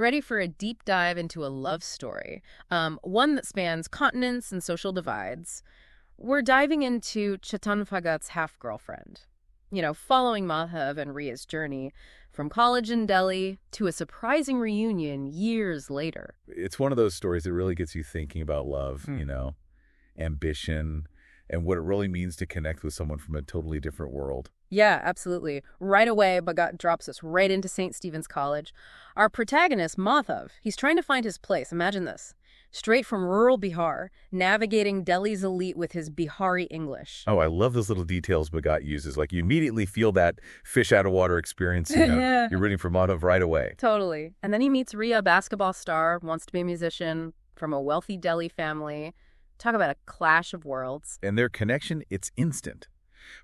Ready for a deep dive into a love story, one that spans continents and social divides. We're diving into Chetan Bhagat's half-girlfriend. Following Madhav and Ria's journey from college in Delhi to a surprising reunion years later. It's one of those stories that really gets you thinking about love, ambition, and what it really means to connect with someone from a totally different world. Yeah, absolutely. Right away, Bhagat drops us right into St. Stephen's College. Our protagonist, Madhav, he's trying to find his place. Imagine this. Straight from rural Bihar, navigating Delhi's elite with his Bihari English. Oh, I love those little details Bhagat uses. Like, you immediately feel that fish out of water experience. Yeah. You're rooting for Madhav right away. Totally. And then he meets Ria, a basketball star, wants to be a musician, from a wealthy Delhi family. Talk about a clash of worlds. And their connection, it's instant.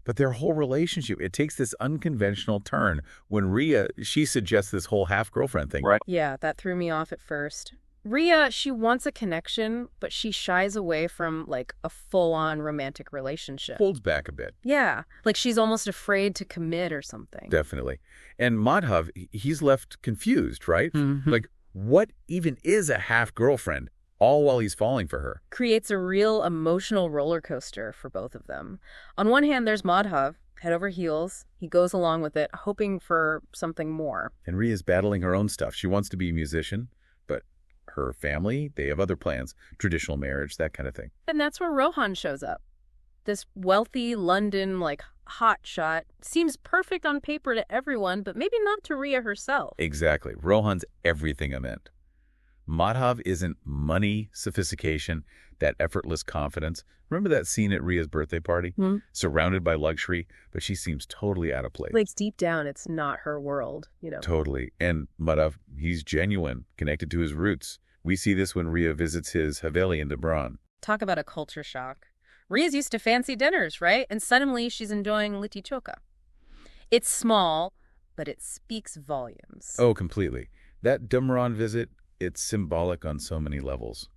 But their whole relationship, it takes this unconventional turn when Ria, she suggests this whole half-girlfriend thing. Right. Yeah, that threw me off at first. Ria, she wants a connection, but she shies away from, a full-on romantic relationship. Holds back a bit. Yeah, like she's almost afraid to commit or something. Definitely. And Madhav, he's left confused, right? Mm-hmm. Like, what even is a half-girlfriend? All while he's falling for her. Creates a real emotional roller coaster for both of them. On one hand, there's Madhav, head over heels. He goes along with it, hoping for something more. And Ria's battling her own stuff. She wants to be a musician, but her family, they have other plans. Traditional marriage, that kind of thing. And that's where Rohan shows up. This wealthy London, hotshot, seems perfect on paper to everyone, but maybe not to Ria herself. Exactly. Rohan's everything I meant. Madhav isn't money, sophistication, that effortless confidence. Remember that scene at Ria's birthday party? Surrounded by luxury, but she seems totally out of place. Like, deep down, it's not her world, Totally. And Madhav, he's genuine, connected to his roots. We see this when Ria visits his Haveli in Dibran. Talk about a culture shock. Ria's used to fancy dinners, right? And suddenly she's enjoying litti chokha. It's small, but it speaks volumes. Oh, completely. That Dibran visit, it's symbolic on so many levels.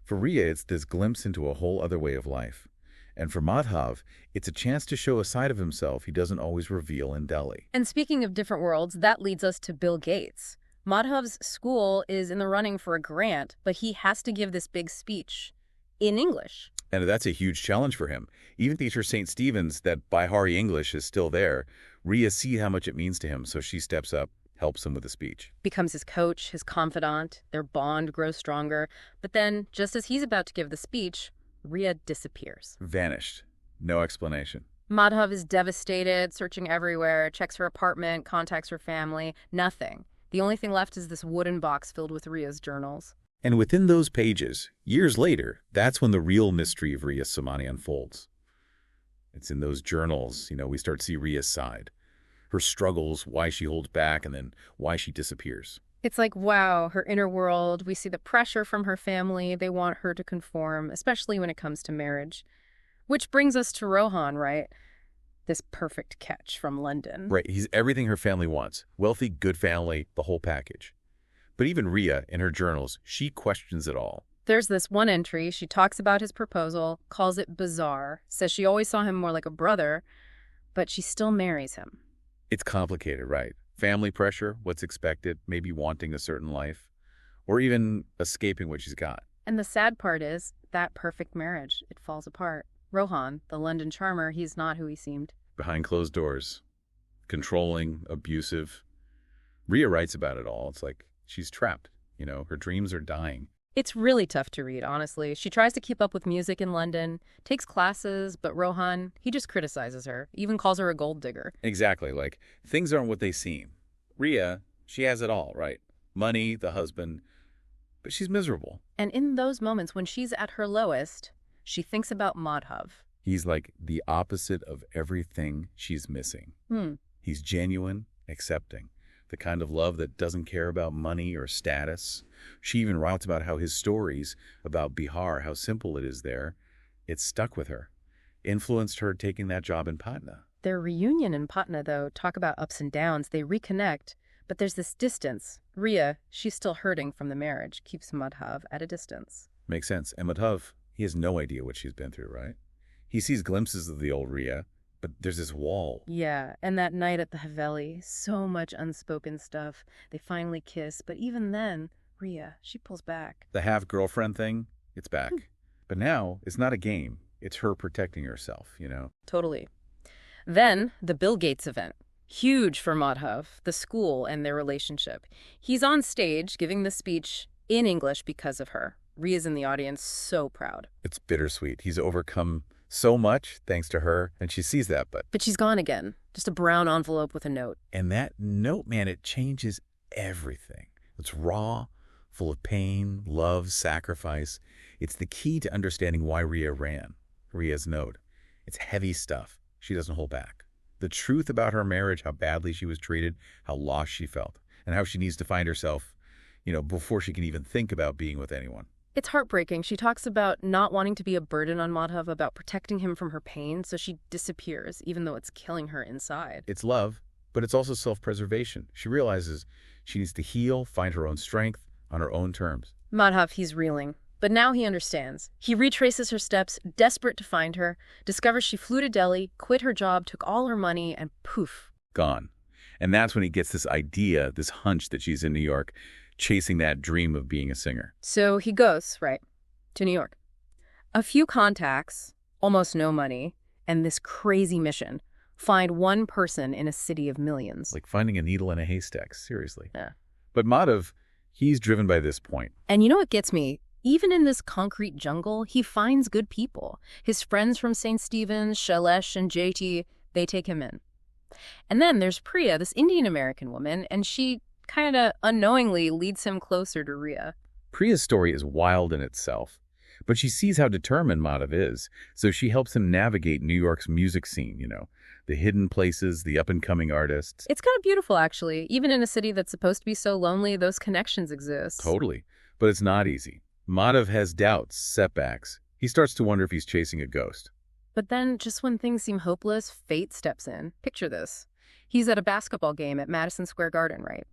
For Ria, it's this glimpse into a whole other way of life. And for Madhav, it's a chance to show a side of himself he doesn't always reveal in Delhi. And speaking of different worlds, that leads us to Bill Gates. Madhav's school is in the running for a grant, but he has to give this big speech in English. And that's a huge challenge for him. Even teacher St. Stephen's, that Bihari English is still there. Ria sees how much it means to him, so she steps up, helps him with the speech. Becomes his coach, his confidant. Their bond grows stronger. But then, just as he's about to give the speech, Ria disappears. Vanished. No explanation. Madhav is devastated, searching everywhere, checks her apartment, contacts her family. Nothing. The only thing left is this wooden box filled with Ria's journals. And within those pages, years later, that's when the real mystery of Ria Samani unfolds. It's in those journals, we start to see Ria's side. Her struggles, why she holds back, and then why she disappears. It's like, wow, her inner world. We see the pressure from her family. They want her to conform, especially when it comes to marriage. Which brings us to Rohan, right? This perfect catch from London. Right, he's everything her family wants. Wealthy, good family, the whole package. But even Ria, in her journals, she questions it all. There's this one entry. She talks about his proposal, calls it bizarre, says she always saw him more like a brother, but she still marries him. It's complicated, right? Family pressure, what's expected, maybe wanting a certain life, or even escaping what she's got. And the sad part is, that perfect marriage, it falls apart. Rohan, the London charmer, he's not who he seemed. Behind closed doors, controlling, abusive. Ria writes about it all. It's like she's trapped. Her dreams are dying. It's really tough to read, honestly. She tries to keep up with music in London, takes classes, but Rohan, he just criticizes her, even calls her a gold digger. Exactly, like, things aren't what they seem. Ria, she has it all, right? Money, the husband, but she's miserable. And in those moments when she's at her lowest, she thinks about Madhav. He's like the opposite of everything she's missing. He's genuine, accepting. The kind of love that doesn't care about money or status. She even writes about how his stories about Bihar, how simple it is there, it stuck with her, influenced her taking that job in Patna. Their reunion in Patna, though, talk about ups and downs. They reconnect, but there's this distance. Ria, she's still hurting from the marriage, keeps Madhav at a distance. Makes sense. And Madhav, he has no idea what she's been through, right? He sees glimpses of the old Ria, But there's this wall. Yeah, and that night at the Haveli, so much unspoken stuff. They finally kiss, but even then, Rhea, she pulls back. The half-girlfriend thing, it's back. But now, it's not a game. It's her protecting herself, Totally. Then, the Bill Gates event. Huge for Madhav, the school, and their relationship. He's on stage giving the speech in English because of her. Rhea's in the audience, so proud. It's bittersweet. He's overcome so much thanks to her, and she sees that, But she's gone again. Just a brown envelope with a note. And that note, man, it changes everything. It's raw, full of pain, love, sacrifice. It's the key to understanding why Rhea ran. Rhea's note. It's heavy stuff. She doesn't hold back. The truth about her marriage, how badly she was treated, how lost she felt, and how she needs to find herself, before she can even think about being with anyone. It's heartbreaking. She talks about not wanting to be a burden on Madhav, about protecting him from her pain, so she disappears, even though it's killing her inside. It's love, but it's also self-preservation. She realizes she needs to heal, find her own strength on her own terms. Madhav, he's reeling. But now he understands. He retraces her steps, desperate to find her, discovers she flew to Delhi, quit her job, took all her money, and poof. Gone. And that's when he gets this idea, this hunch that she's in New York, chasing that dream of being a singer. So he goes, right, to New York. A few contacts, almost no money, and this crazy mission. Find one person in a city of millions. Like finding a needle in a haystack, seriously. Yeah. But Madhav, he's driven by this point. And you know what gets me? Even in this concrete jungle, he finds good people. His friends from St. Stephen's, Shailesh and JT, they take him in. And then there's Priya, this Indian-American woman, and she kind of unknowingly leads him closer to Rhea. Priya's story is wild in itself, but she sees how determined Madhav is, so she helps him navigate New York's music scene, the hidden places, the up-and-coming artists. It's kind of beautiful, actually. Even in a city that's supposed to be so lonely, those connections exist. Totally. But it's not easy. Madhav has doubts, setbacks. He starts to wonder if he's chasing a ghost. But then, just when things seem hopeless, fate steps in. Picture this. He's at a basketball game at Madison Square Garden, right?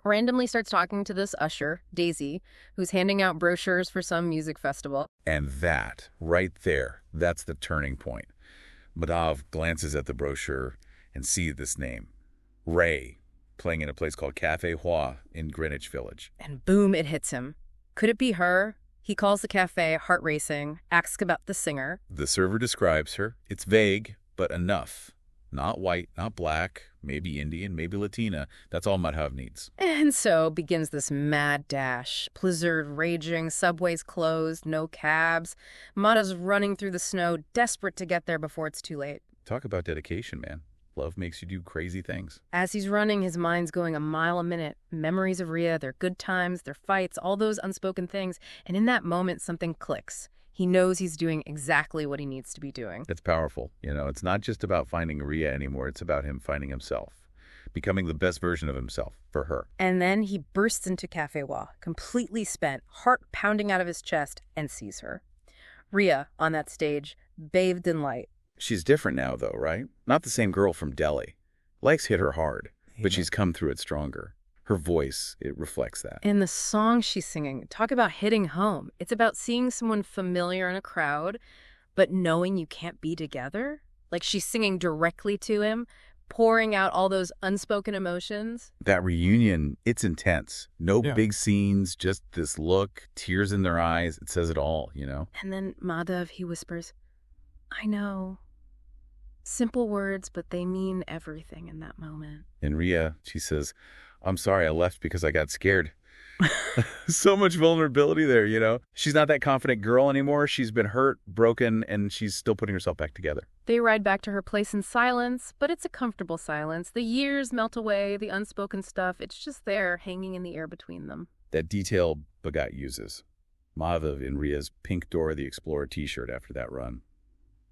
Randomly starts talking to this usher, Daisy, who's handing out brochures for some music festival. And that, right there, that's the turning point. Madhav glances at the brochure and sees this name. Ray, playing in a place called Café Hua in Greenwich Village. And boom, it hits him. Could it be her? He calls the cafe, heart racing, asks about the singer. The server describes her. It's vague, but enough. Not white, not black, maybe Indian, maybe Latina. That's all Madhav needs. And so begins this mad dash. Blizzard raging, subways closed, no cabs. Madhav's running through the snow, desperate to get there before it's too late. Talk about dedication, man. Love makes you do crazy things. As he's running, his mind's going a mile a minute. Memories of Rhea, their good times, their fights, all those unspoken things. And in that moment, something clicks. He knows he's doing exactly what he needs to be doing. That's powerful. It's not just about finding Rhea anymore. It's about him finding himself, becoming the best version of himself for her. And then he bursts into Café Wa, completely spent, heart pounding out of his chest, and sees her. Rhea, on that stage, bathed in light. She's different now, though, right? Not the same girl from Delhi. Life's hit her hard, but she's come through it stronger. Her voice, it reflects that. And the song she's singing, talk about hitting home. It's about seeing someone familiar in a crowd, but knowing you can't be together. Like she's singing directly to him, pouring out all those unspoken emotions. That reunion, it's intense. No big scenes, just this look, tears in their eyes. It says it all, And then Madhav, he whispers, I know. Simple words, but they mean everything in that moment. And Rhea, she says, I'm sorry I left because I got scared. So much vulnerability there, She's not that confident girl anymore. She's been hurt, broken, and she's still putting herself back together. They ride back to her place in silence, but it's a comfortable silence. The years melt away, the unspoken stuff, it's just there, hanging in the air between them. That detail Bhagat uses. Madhav in Rhea's pink Dora the Explorer t-shirt after that run.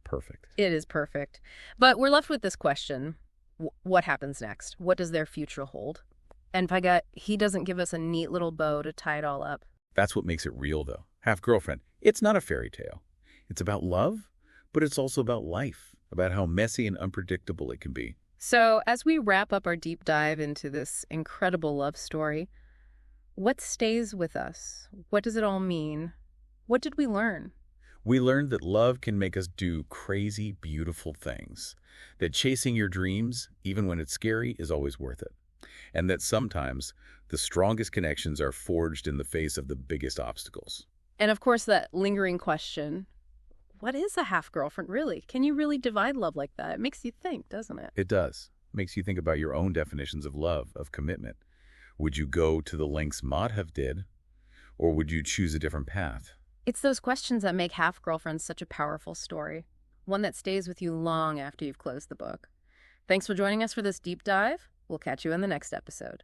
Perfect. It is perfect. But we're left with this question. What happens next? What does their future hold? And Bhagat, he doesn't give us a neat little bow to tie it all up. That's what makes it real, though. Half-girlfriend. It's not a fairy tale. It's about love, but it's also about life, about how messy and unpredictable it can be. So as we wrap up our deep dive into this incredible love story, what stays with us? What does it all mean? What did we learn? We learned that love can make us do crazy, beautiful things, that chasing your dreams, even when it's scary, is always worth it, and that sometimes the strongest connections are forged in the face of the biggest obstacles. And of course, that lingering question, what is a half-girlfriend really? Can you really divide love like that? It makes you think, doesn't it? It does. Makes you think about your own definitions of love, of commitment. Would you go to the lengths Madhav did, or would you choose a different path? It's those questions that make Half-Girlfriends such a powerful story, one that stays with you long after you've closed the book. Thanks for joining us for this deep dive. We'll catch you in the next episode.